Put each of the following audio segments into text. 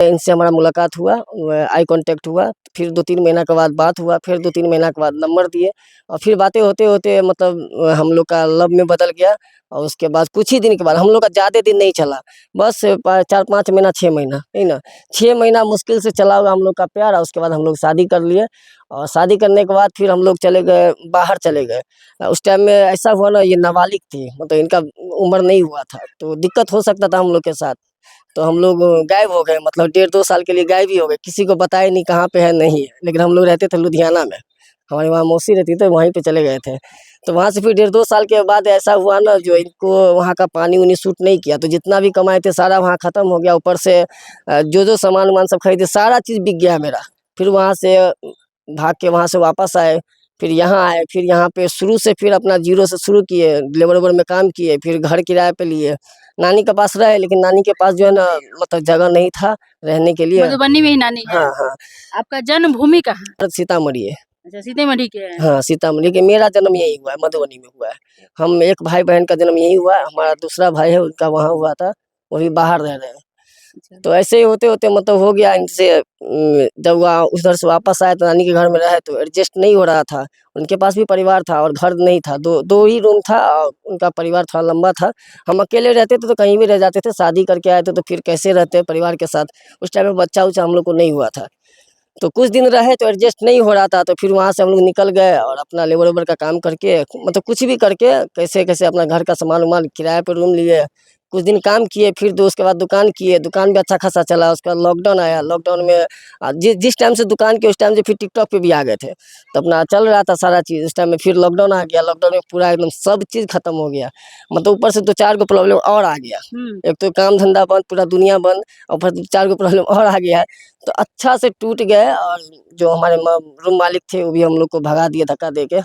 इनसे हमारा मुलाकात हुआ, आई कांटेक्ट हुआ, फिर 2-3 महीना के बाद बात हुआ, फिर 2-3 महीना के बाद नंबर दिए और फिर बातें होते-होते मतलब हम लोग का लव में बदल गया और उसके बाद कुछ ही दिन के बाद हम लोग का ज़्यादा दिन नहीं चला, बस 4-5 महीना, 6 महीना, है ना? 6 महीना मुश्किल से चला हुआ हम लोग का प्यार और उसके बाद हम लोग शादी कर लिए और शादी करने के बाद फिर हम लोग चले गए, बाहर चले गए। उस टाइम में ऐसा हुआ ना, ये नाबालिग थी, मतलब इनका उम्र नहीं हुआ था, तो दिक्कत हो सकता था हम लोग के साथ। तो हम लोग गायब हो गए, मतलब 1.5-2 साल के लिए गायब ही हो गए, किसी को बताया नहीं कहाँ पे है, नहीं है। लेकिन हम लोग रहते थे लुधियाना में, हमारी वहाँ मौसी रहती थी, वहीं पे चले गए थे। तो वहाँ से फिर 1.5-2 साल के बाद ऐसा हुआ ना, जो इनको वहाँ का पानी-वानी सूट नहीं किया, तो जितना भी कमाए थे सारा वहाँ ख़त्म हो गया। ऊपर से जो-जो सामान-वामान सब खरीदे, सारा चीज़ बिक गया मेरा। फिर वहाँ से भाग के वहाँ से वापस आए, फिर यहाँ आए, फिर यहाँ पे शुरू से फिर अपना ज़ीरो से शुरू किए, लेबर-वेबर में काम किए, फिर घर किराए पे लिए। नानी के पास रहे, लेकिन नानी के पास जो है ना, मतलब जगह नहीं था रहने के लिए। मधुबनी में ही नानी है। हाँ, हाँ। आपका जन्मभूमि कहाँ है? सीतामढ़ी है। अच्छा, सीतामढ़ी के हैं। हाँ, सीतामढ़ी के, मेरा जन्म यहीं हुआ है, मधुबनी में हुआ है। हम एक भाई-बहन का जन्म यहीं हुआ है, हमारा दूसरा भाई है उनका वहाँ हुआ था, वो भी बाहर रह रहे हैं। अच्छा। तो ऐसे ही होते-होते मतलब हो गया इनसे, जब वहाँ उधर से वापस आए तो नानी के घर में रहे तो एडजस्ट नहीं हो रहा था। उनके पास भी परिवार था और घर नहीं था, 2 ही रूम था और उनका परिवार थोड़ा लंबा था। हम अकेले रहते थे तो कहीं भी रह जाते थे, शादी करके आए थे तो फिर कैसे रहते परिवार के साथ। उस टाइम में बच्चा-उच्चा हम लोग को नहीं हुआ था। तो कुछ दिन रहे तो एडजस्ट नहीं हो रहा था, तो फिर वहाँ से हम लोग निकल गए और अपना लेबर-वेबर का काम करके, मतलब कुछ भी करके कैसे-कैसे अपना घर का सामान-वामान किराए पे रूम लिए, कुछ दिन काम किए, फिर उसके बाद दुकान किए, दुकान भी अच्छा खासा चला। उसके बाद लॉकडाउन आया, लॉकडाउन में जिस टाइम से दुकान किए उस टाइम से फिर टिकटॉक पे भी आ गए थे, तो अपना चल रहा था सारा चीज़। उस टाइम में फिर लॉकडाउन आ गया, लॉकडाउन में पूरा एकदम सब चीज़ खत्म हो गया, मतलब ऊपर से 2-4 गो प्रॉब्लम और आ गया। एक तो काम धंधा बंद, पूरा दुनिया बंद और ऊपर से 4 गो प्रॉब्लम और आ गया है, तो अच्छा से टूट गए और जो हमारे रूम मालिक थे वो भी हम लोग को भगा दिए धक्का दे के।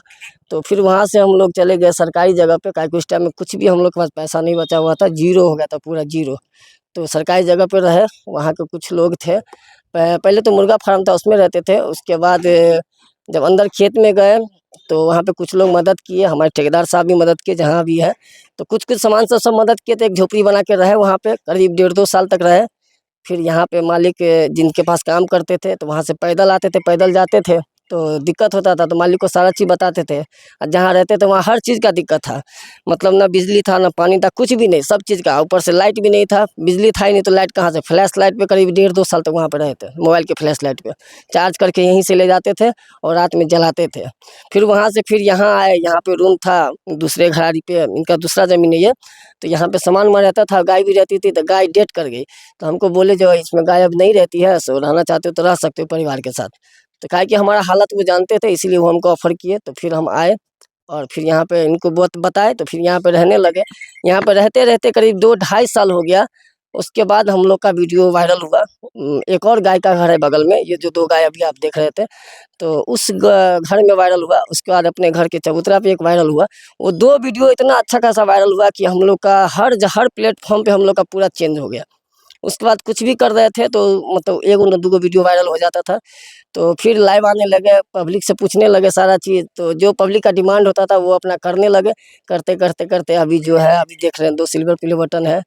तो फिर वहाँ से हम लोग चले गए सरकारी जगह पे, काहे कि उस टाइम में कुछ भी हम लोग के पास पैसा नहीं बचा हुआ था, ज़ीरो हो गया था, पूरा ज़ीरो। तो सरकारी जगह पे रहे, वहाँ के कुछ लोग थे, पहले तो मुर्गा फार्म था उसमें रहते थे। उसके बाद जब अंदर खेत में गए तो वहाँ पे कुछ लोग मदद किए, हमारे ठेकेदार साहब भी मदद किए जहाँ भी है, तो कुछ-कुछ सामान से सब मदद किए, तो एक झोपड़ी बना के रहे वहाँ पे, करीब 1.5-2 साल तक रहे। फिर यहाँ पे मालिक जिनके पास काम करते थे तो वहाँ से पैदल आते थे, पैदल जाते थे, तो दिक्कत होता था, तो मालिक को सारा चीज़ बताते थे। जहाँ रहते थे वहाँ हर चीज़ का दिक्कत था, मतलब ना बिजली था, ना पानी था, कुछ भी नहीं, सब चीज़ का। ऊपर से लाइट भी नहीं था, बिजली था ही नहीं तो लाइट कहाँ से? फ्लैश लाइट पे करीब 1.5-2 साल तक वहाँ पे रहे थे, मोबाइल के फ्लैश लाइट पे। चार्ज करके यहीं से ले जाते थे और रात में जलाते थे। फिर वहाँ से फिर यहाँ आए, यहाँ पे रूम था दूसरे घरारी पे, इनका दूसरा ज़मीन है ये, तो यहाँ पे सामान-वामान रहता था, गाय भी रहती थी, तो गाय डेथ कर गई। तो हमको बोले जो इसमें गाय अब नहीं रहती है, सो रहना चाहते हो तो रह सकते हो परिवार के साथ। तो काहे कि हमारा हालत वो जानते थे, इसीलिए वो हमको ऑफ़र किए, तो फिर हम आए और फिर यहाँ पे इनको बात बताए तो फिर यहाँ पे रहने लगे। यहाँ पे रहते-रहते करीब 2 ढाई साल हो गया। उसके बाद हम लोग का वीडियो वायरल हुआ। एक और गाय का घर है बगल में, ये जो 2 गाय अभी आप देख रहे थे, तो उस घर में वायरल हुआ। उसके बाद अपने घर के चबूतरा पे एक वायरल हुआ। वो 2 वीडियो इतना अच्छा खासा वायरल हुआ कि हम लोग का हर प्लेटफ़ॉर्म पे हम लोग का पूरा चेंज हो गया। उसके बाद कुछ भी कर रहे थे तो मतलब 1 ना 2 वीडियो वायरल हो जाता था। तो फिर लाइव आने लगे, पब्लिक से पूछने लगे सारा चीज़, तो जो पब्लिक का डिमांड होता था वो अपना करने लगे। करते-करते अभी जो है, अभी देख रहे हैं 2 सिल्वर प्ले बटन है।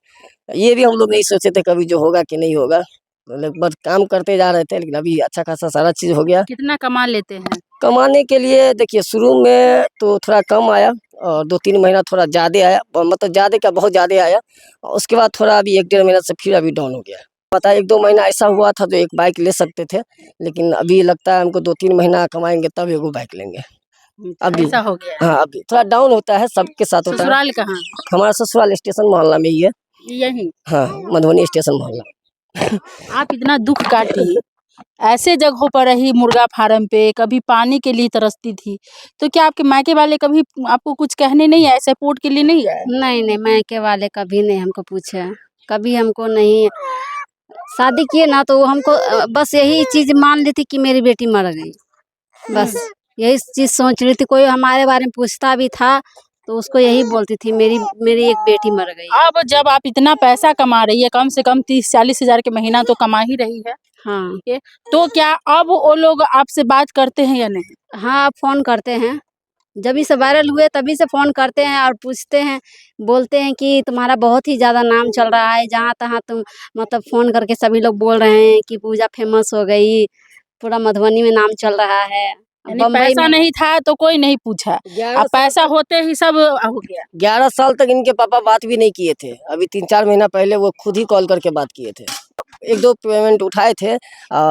ये भी हम लोग नहीं सोचे थे कभी जो होगा कि नहीं होगा। मतलब बस काम करते जा रहे थे, लेकिन अभी अच्छा खासा सारा चीज़ हो गया। कितना कमा लेते हैं? कमाने के लिए देखिए, शुरू में तो थोड़ा कम आया और 2-3 महीना थोड़ा ज़्यादा आया, मतलब ज़्यादा क्या, बहुत ज़्यादा आया और उसके बाद थोड़ा अभी 1 डेढ़ महीना से फिर अभी डाउन हो गया है। पता है 1-2 महीना ऐसा हुआ था जो एक बाइक ले सकते थे, लेकिन अभी लगता है हमको 2-3 महीना कमाएँगे तब एगो बाइक लेंगे। अभी ऐसा हो गया है। हाँ, अभी थोड़ा डाउन होता है, सबके साथ होता है। ससुराल कहाँ? हमारा ससुराल स्टेशन मोहल्ला में ही है। यहीं। हाँ, मधुबनी स्टेशन मोहल्ला। आप इतना दुःख काटी, ऐसे जगहों पर रही मुर्गा फार्म पे, कभी पानी के लिए तरसती थी, तो क्या आपके मायके वाले कभी आपको कुछ कहने नहीं आए, सपोर्ट के लिए नहीं आए? नहीं, नहीं, मायके वाले कभी नहीं हमको पूछे, कभी हमको नहीं। शादी किए ना तो वो हमको बस यही चीज़ मान ली थी कि मेरी बेटी मर गई, बस यही चीज़ सोच रही थी। कोई हमारे बारे में पूछता भी था तो उसको यही बोलती थी, मेरी मेरी एक बेटी मर गई। अब जब आप इतना पैसा कमा रही है, कम से कम 30-40 हज़ार के महीना तो कमा ही रही है, हाँ, ठीक है, तो क्या अब वो लोग आपसे बात करते हैं या नहीं? हाँ, फ़ोन करते हैं जब भी से वायरल हुए तभी से फ़ोन करते हैं और पूछते हैं, बोलते हैं कि तुम्हारा बहुत ही ज़्यादा नाम चल रहा है, जहाँ तहाँ तुम मतलब फ़ोन करके सभी लोग बोल रहे हैं कि पूजा फेमस हो गई, पूरा मधुबनी में नाम चल रहा है। यानी बम्बई पैसा में नहीं था तो कोई नहीं पूछा, 11 अब साल पैसा तक होते ही सब हो गया। 11 साल तक इनके पापा बात भी नहीं किए थे। अभी 3-4 महीना पहले वो खुद ही कॉल करके बात किए थे। 1-2 पेमेंट उठाए थे,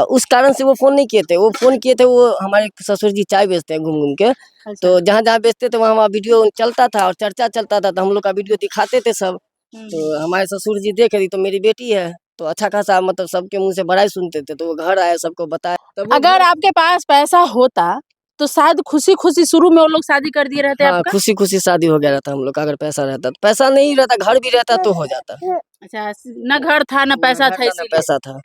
उस कारण से वो फ़ोन नहीं किए थे। वो फ़ोन किए थे, वो हमारे ससुर जी चाय बेचते हैं घूम-घूम के। अच्छा। तो जहाँ-जहाँ बेचते थे वहाँ-वहाँ वीडियो चलता था और चर्चा चलता था, तो हम लोग का वीडियो दिखाते थे सब। तो हमारे ससुर जी देख रही तो मेरी बेटी है, तो अच्छा खासा मतलब सबके मुँह से बड़ाई सुनते थे। तो वो घर आए, सबको बताया। तब वो अगर घर आपके पास पैसा होता तो शायद खुशी-खुशी शुरू में वो लोग शादी कर दिए रहते हाँ, आपका? खुशी-खुशी शादी हो गया रहता हम लोग का, अगर पैसा रहता। पैसा नहीं रहता, घर भी रहता तो हो जाता। अच्छा, ना घर था ना ना पैसा घर था था, ना इसीलिए। पैसा था।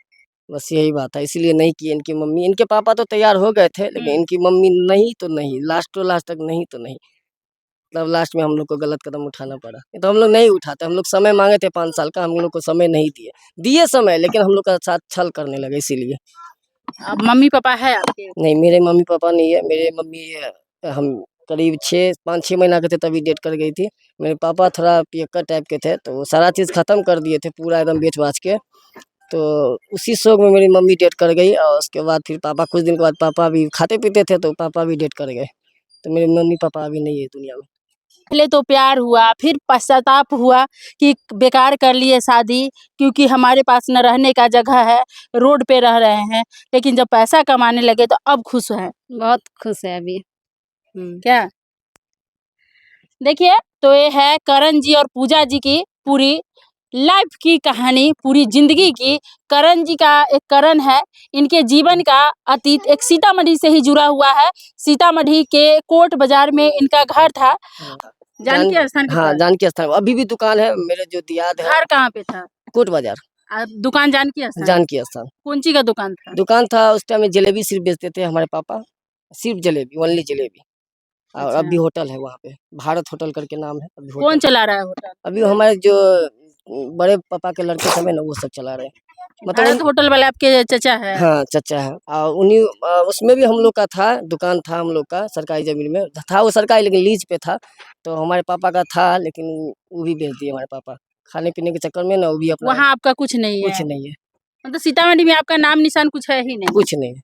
बस यही बात है, इसीलिए नहीं किए इनकी मम्मी। इनके पापा तो तैयार हो गए थे, लेकिन इनकी मम्मी नहीं तो नहीं, लास्टों लास्ट तक नहीं तो नहीं। तब लास्ट में हम लोग को गलत कदम उठाना पड़ा। नहीं तो हम लोग नहीं उठाते, हम लोग समय माँगे थे 5 साल का, हम लोग को समय नहीं दिए। दिए समय, लेकिन हम लोग का साथ छल करने लगे इसीलिए। अब मम्मी-पापा है आपके? नहीं, मेरे मम्मी-पापा नहीं है, मेरे मम्मी हम करीब 5-6 महीना के थे तभी डेथ कर गई थी। मेरे पापा थोड़ा पियक्कड़ टाइप के थे, तो वो सारा चीज़ खत्म कर दिए थे पूरा एकदम बेच-बाच के। तो उसी शौक में मेरी मम्मी डेथ कर गई और उसके बाद फिर पापा कुछ दिन के बाद पापा भी खाते-पीते थे, तो पापा भी डेथ कर गए। तो मेरे मम्मी-पापा अभी नहीं है दुनिया में। पहले तो प्यार हुआ, फिर पश्चाताप हुआ कि बेकार कर लिए शादी क्योंकि हमारे पास न रहने का जगह है, रोड पे रह रहे हैं। लेकिन जब पैसा कमाने लगे तो अब खुश हैं। बहुत खुश है अभी। क्या? देखिए, तो ये है करण जी और पूजा जी की पूरी लाइफ की कहानी, पूरी ज़िंदगी की। करण जी का एक करण है, इनके जीवन का अतीत एक सीतामढ़ी से ही जुड़ा हुआ है। सीतामढ़ी के कोर्ट बाज़ार में इनका घर था, जानकी स्थान के हाँ, पास। जानकी स्थान अभी भी दुकान है, मेरे जो दियाद है घर कहाँ पे था? कोट बाज़ार, दुकान जानकी स्थान? जानकी स्थान। कौन-सी का दुकान था? दुकान था उस टाइम में जलेबी सिर्फ़ बेचते थे हमारे पापा, सिर्फ़ जलेबी, ओनली जलेबी। और अच्छा। अब भी होटल है वहाँ पे, भारत होटल करके नाम है, अभी कौन होटल। चला रहा है होटल? अभी हमारे जो बड़े पापा के लड़के सब हैं ना, वो सब चला रहे हैं। मतलब भारत होटल वाले आपके चचा है? हाँ, चचा है। उसमें भी हम लोग का था, दुकान था हम लोग का सरकारी ज़मीन में। था वो सरकारी लेकिन लीज़ पे था, तो हमारे पापा का था लेकिन वो भी बेच दिए हमारे पापा। खाने-पीने के चक्कर में ना वो भी अपना वहाँ आपका कुछ नहीं कुछ है? नहीं है, मतलब सीतामढ़ी में आपका नाम निशान कुछ है ही नहीं? कुछ नहीं है।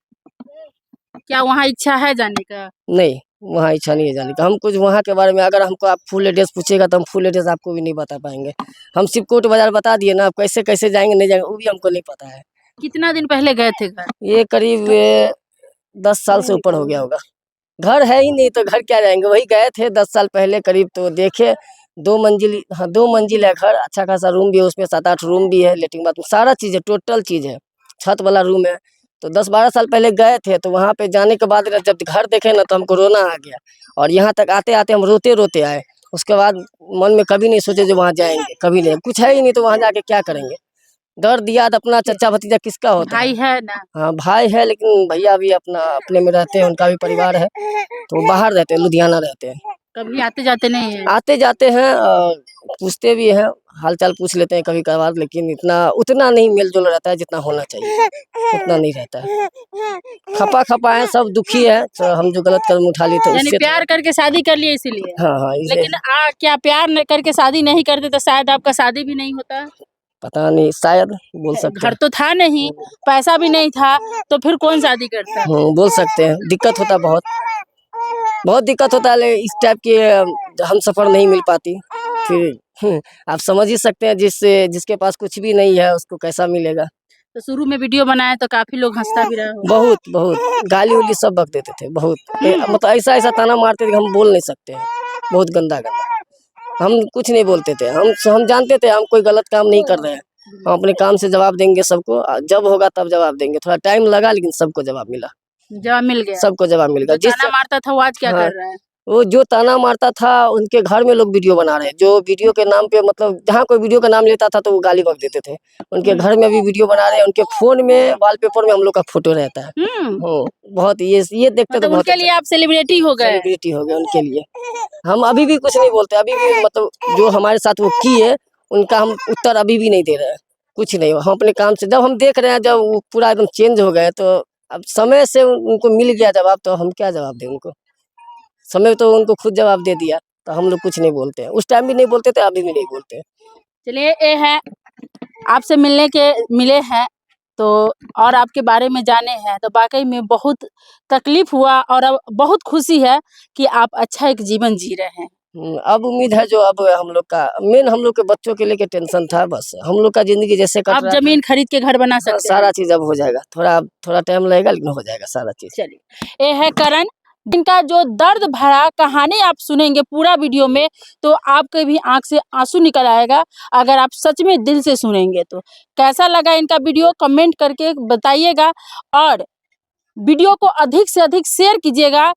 क्या वहाँ इच्छा है जाने का? नहीं, वहाँ इच्छा नहीं है जाने का। हम कुछ वहाँ के बारे में अगर हमको आप फुल एड्रेस पूछिएगा तो हम फुल एड्रेस आपको भी नहीं बता पाएँगे। हम सिर्फ़ कोट बाज़ार बता दिए ना, अब कैसे-कैसे जाएँगे, नहीं जाएँगे, वो भी हमको नहीं पता है। कितना दिन पहले गए थे घर? ये करीब 10 साल से ऊपर हो गया होगा। घर है ही नहीं तो घर क्या जाएँगे? वही गए थे 10 साल पहले करीब, तो देखे 2 मंजिल, हाँ, 2 मंजिल है घर, अच्छा खासा रूम भी है उसमें, 7-8 रूम भी है, लैट्रिन बाथरूम सारा चीज़ है, टोटल चीज़ है। छत वाला रूम है। तो 10-12 साल पहले गए थे, तो वहाँ पे जाने के बाद ना जब घर देखे ना तो हमको रोना आ गया और यहाँ तक आते-आते हम रोते-रोते आए। उसके बाद मन में कभी नहीं सोचे जो वहाँ जाएँगे, कभी नहीं। कुछ है ही नहीं तो वहाँ जाके क्या करेंगे? दर्द-याद अपना चचा-भतीजा किसका होता है? भाई है ना? हाँ, भाई है लेकिन भैया भी अपना अपने में रहते हैं, उनका भी परिवार है, तो वो बाहर रहते हैं, लुधियाना रहते हैं। कभी आते-जाते नहीं हैं? आते-जाते हैं और पूछते भी हैं, हाल-चाल पूछ लेते हैं कभी-कभार, लेकिन उतना नहीं मेल-जोल रहता है जितना होना चाहिए, उतना नहीं रहता है। खपा-खपा हैं, सब दुखी हैं, तो हम जो गलत कदम उठा लिए थे यानी उससे प्यार करके शादी कर लिए इसीलिए? हाँ, हाँ, इसे लेकिन क्या प्यार न करके शादी नहीं करते तो शायद आपका शादी भी नहीं होता? पता नहीं, शायद बोल सकते घर हैं। तो था नहीं, पैसा भी नहीं था, तो फिर कौन शादी करता? बोल सकते हैं, दिक्कत होता बहुत। बहुत दिक्कत होता है इस टाइप की हमसफ़र नहीं मिल पाती। फिर आप समझ ही सकते हैं जिसके पास कुछ भी नहीं है उसको कैसा मिलेगा। तो शुरू में वीडियो बनाए तो काफ़ी लोग हँसता भी रहा होगा। बहुत गाली-उली सब बक देते थे बहुत। मतलब ऐसा-ऐसा ताना मारते थे कि हम बोल नहीं सकते हैं। बहुत गंदा-गंदा। हम कुछ नहीं बोलते थे। हम जानते थे हम कोई गलत काम नहीं कर रहे हैं। हम अपने काम से जवाब देंगे सबको, जब होगा तब जवाब देंगे। थोड़ा टाइम लगा लेकिन सबको जवाब मिला। जवाब मिल गया। सबको जवाब मिल जो गया। ताना मारता था वो आज क्या हाँ, कर रहा है? वो जो ताना मारता था उनके घर में लोग वीडियो बना रहे हैं। जो वीडियो के नाम पे मतलब जहाँ कोई वीडियो का नाम लेता था तो वो गाली बक देते थे। उनके घर में भी वीडियो बना रहे हैं, उनके फ़ोन में वॉलपेपर में हम लोग का फ़ोटो रहता है। हुँ, बहुत ये देखते तो मतलब बहुत उनके अच्छा लिए आप सेलिब्रिटी हो गए। सेलिब्रिटी हो गए उनके लिए। हम अभी भी कुछ नहीं बोलते, अभी भी मतलब जो हमारे साथ वो किए, उनका हम उत्तर अभी भी नहीं दे रहे हैं। कुछ नहीं, हम अपने काम से जब हम देख रहे हैं जब वो पूरा एकदम चेंज हो गए तो अब समय से उनको मिल गया जवाब, तो हम क्या जवाब दें उनको? समय तो उनको खुद जवाब दे दिया, तो हम लोग कुछ नहीं बोलते हैं। उस टाइम भी नहीं बोलते थे, अभी भी नहीं बोलते हैं। चलिए, ये है आपसे मिले हैं तो और आपके बारे में जाने हैं, तो वाकई में बहुत तकलीफ हुआ और अब बहुत खुशी है कि आप अच्छा एक जीवन जी रहे हैं। अब उम्मीद है जो अब हम लोग का मेन हम लोग के बच्चों के लेके टेंशन था, बस हम लोग का जिंदगी जैसे कट आप रहा था। जमीन खरीद के घर बना हाँ, सकते हैं। सारा चीज अब हो जाएगा, थोड़ा टाइम लगेगा लेकिन हो जाएगा सारा चीज। चलिए, ये है करण, जिनका जो दर्द भरा कहानी आप सुनेंगे पूरा वीडियो में, तो आपके भी आंख से आंसू निकल आएगा अगर आप सच में दिल से सुनेंगे तो। कैसा लगा इनका वीडियो कमेंट करके बताइएगा और वीडियो को अधिक से अधिक शेयर कीजिएगा।